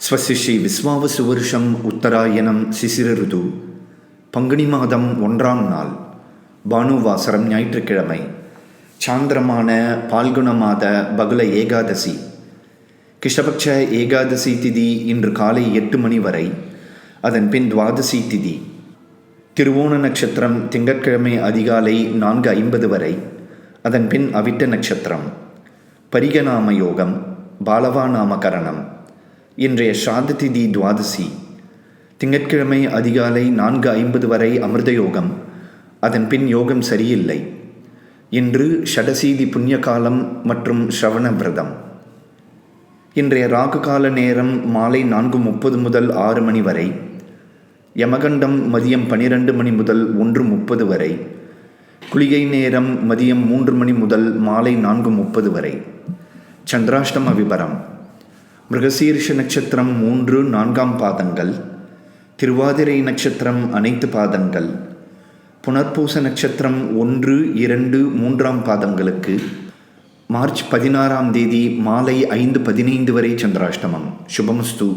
ஸ்வஸ்ய ஸ்ரீ விஸ்வாவசு வருஷம் உத்தராயணம் சிசிர ருது பங்குனி மாதம் 1ஆம் நாள் பானுவாசரம் ஞாயிற்றுக்கிழமை சாந்திரமான பால்குண மாத பகுல ஏகாதசி கிருஷ்ணபக்ஷ ஏகாதசி திதி இன்று காலை 8 மணி வரை. அதன் பின் துவாதசி திதி. திருவோண நட்சத்திரம் திங்கட்கிழமை அதிகாலை 4:50 வரை. அதன் பின் அவிட்ட நட்சத்திரம். பரிகநாம யோகம், பாலவா நாமகரணம். இன்றைய ஸ்ராத்த திதி துவாதசி. திங்கட்கிழமை அதிகாலை 4:50 வரை அமிர்த யோகம். அதன் பின் யோகம் சரியில்லை. இன்று ஷடசீதி புண்ணிய காலம் மற்றும் ஸ்ரவண விரதம். இன்றைய ராகு கால நேரம் மாலை 4:30 முதல் 6 மணி வரை. யமகண்டம் மதியம் 12 மணி முதல் 1:30 வரை. குளிகை நேரம் மதியம் 3 மணி முதல் மாலை 4:30 வரை. சந்திராஷ்டம விபரம். மிருகசீர்ஷ நட்சத்திரம் 3, 4ஆம் பாதங்கள். திருவாதிரை நட்சத்திரம் அனைத்து பாதங்கள். புனர்பூச நட்சத்திரம் 1, 2, 3ஆம் பாதங்களுக்கு மார்ச் 16ஆம் தேதி மாலை 5:15 வரை சந்திராஷ்டமம். சுபமஸ்து.